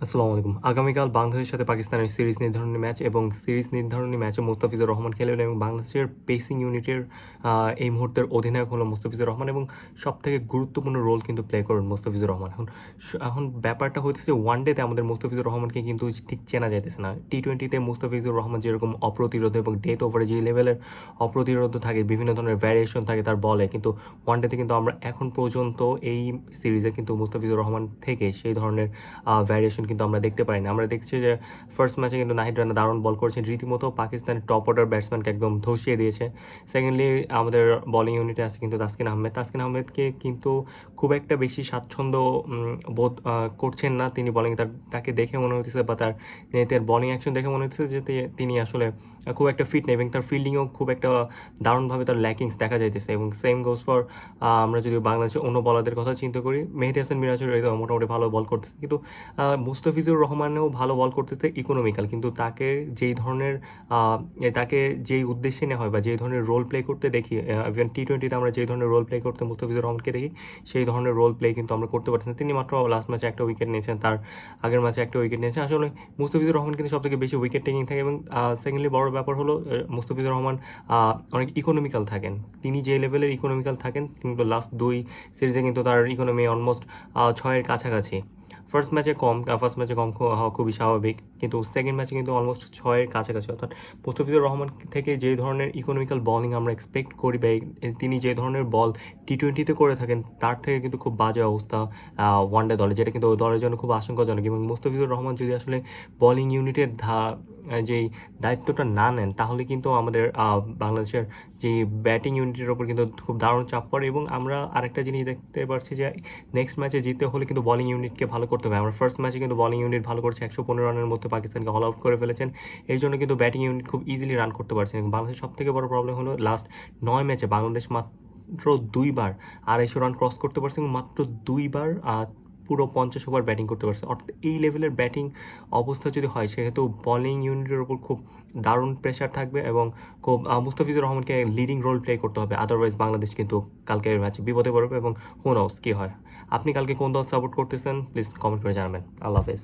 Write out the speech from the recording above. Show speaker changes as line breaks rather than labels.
আসসালামু আলাইকুম। আগামীকাল বাংলাদেশের সাথে পাকিস্তানের সিরিজ নির্ধারণী ম্যাচ এবং সিরিজ নির্ধারণী ম্যাচে মুস্তাফিজুর রহমান খেলবেন এবং বাংলাদেশের পেসিং ইউনিটের এই মুহূর্তের অধিনায়ক হলো মুস্তাফিজুর রহমান এবং সবথেকে গুরুত্বপূর্ণ রোল কিন্তু প্লে করবেন মুস্তাফিজুর রহমান। এখন ব্যাপারটা হইতেছে ওয়ানডেতে আমাদের মুস্তাফিজুর রহমানকে কিন্তু ঠিক চেনা যাইতেছে না। টি-20তে মুস্তাফিজুর রহমান যেরকম অপ্রতিরোধ এবং ডেথ ওভারে যে লেভেলের অপ্রতিরোধ থাকে, বিভিন্ন ধরনের ভ্যারিয়েশন থাকে তার বলে, কিন্তু ওয়ানডেতে কিন্তু আমরা এখন পর্যন্ত এই সিরিজে কিন্তু মুস্তাফিজুর রহমান থেকে সেই ধরনের ভ্যারিয়েশন কিন্তু আমরা দেখতে পারি না। আমরা দেখছি যে ফার্স্ট ম্যাচে কিন্তু নাহিদ রানা দারুণ বল করেছেন, রীতিমতো পাকিস্তানের টপ অর্ডার ব্যাটসম্যানকে একদম ধসিয়ে দিয়েছে। সেকেন্ডলি আমাদের বোলিং ইউনিটে আছে কিন্তু তাসকিন আহমেদকে কিন্তু খুব একটা বেশি স্বাচ্ছন্দ্য বোধ করছেন না তিনি বোলিং। তাকে দেখে মনে হচ্ছে বা তার বোলিং অ্যাকশন দেখে মনে হচ্ছে যে তিনি আসলে খুব একটা ফিট নেই এবং তার ফিল্ডিংও খুব একটা দারুণভাবে তার ল্যাকিংস দেখা যাইতেছে। এবং সেম গোজ ফর আমরা যদি বাংলাদেশের অন্য বলারদের কথা চিন্তা করি, মেহেদী হাসান মিরাজের মোটামুটি ভালো বল করতেছে, কিন্তু মুস্তাফিজুর রহমানও ভালো বল করতেছে ইকোনমিক্যাল, কিন্তু তাকে যেই উদ্দেশ্যে নেওয়া হয় বা যেই ধরনের রোল প্লে করতে দেখি, ইভেন টি-20তে আমরা যেই ধরনের রোল প্লে করতে মুস্তাফিজুর রহমানকে দেখি, সেই ধরনের রোল প্লে কিন্তু আমরা করতে পারছি না। তিনি মাত্র লাস্ট ম্যাচে একটা উইকেট নিয়েছেন, তার আগের ম্যাচে একটা উইকেট নিয়েছেন। আসলে মুস্তাফিজুর রহমান কিন্তু সব থেকে বেশি উইকেট টেকিং থাকে এবং সেকেন্ডলি বড় ব্যাপার হলো মুস্তাফিজুর রহমান অনেক ইকোনমিক্যাল থাকেন। তিনি যে লেভেলের ইকোনমিক্যাল থাকেন, কিন্তু লাস্ট 2 সিরিজে কিন্তু তার ইকোনমি অলমোস্ট 6-এর কাছাকাছি। ফার্স্ট ম্যাচে কম হওয়া খুবই স্বাভাবিক, কিন্তু সেকেন্ড ম্যাচে কিন্তু অলমোস্ট 6-এর কাছাকাছি। অর্থাৎ মুস্তাফিজুর রহমান থেকে যে ধরনের ইকোনমিক্যাল বলিং আমরা এক্সপেক্ট করি বা তিনি যে ধরনের বল টি-20তে করে থাকেন, তার থেকে কিন্তু খুব বাজে অবস্থা ওয়ানডে দলে, যেটা কিন্তু দলের জন্য খুব আশঙ্কাজনক। এবং মুস্তাফিজুর রহমান যদি আসলে বোলিং ইউনিটের যেই দায়িত্বটা না নেন, তাহলে কিন্তু আমাদের বাংলাদেশের যে ব্যাটিং ইউনিটের ওপর কিন্তু খুব দারুণ চাপ পড়ে। এবং আমরা আরেকটা জিনিস দেখতে পাচ্ছি যে নেক্সট ম্যাচে জিততে হলে কিন্তু বোলিং ইউনিটকে ভালো করতে হবে। আমরা ফার্স্ট ম্যাচে কিন্তু বোলিং ইউনিট ভালো করছে, 115 রানের মধ্যে পাকিস্তানকে অল আউট করে ফেলেছেন। এর জন্য কিন্তু ব্যাটিং ইউনিট খুব ইজিলি রান করতে পারছেন। বাংলাদেশের সব থেকে বড় প্রবলেম হলো লাস্ট 9 ম্যাচে বাংলাদেশ মাত্র 2বার 250 রান ক্রস করতে পারছে এবং মাত্র 2বার পুরো 50 ওভার ব্যাটিং করতে পারছে। অর্থাৎ এই লেভেলের ব্যাটিং অবস্থা যদি হয়, সেহেতু বোলিং ইউনিটের ওপর খুব দারুণ প্রেশার থাকবে এবং খুব মুস্তাফিজুর রহমানকে লিডিং রোল প্লে করতে হবে। আদারওয়াইজ বাংলাদেশ কিন্তু কালকের ম্যাচে বিপদে পড়বে এবং হু নোস কী হয়। আপনি কালকে কোন দল সাপোর্ট করতেছেন প্লিজ কমেন্ট করে জানাবেন। আল্লাহ হাফেজ।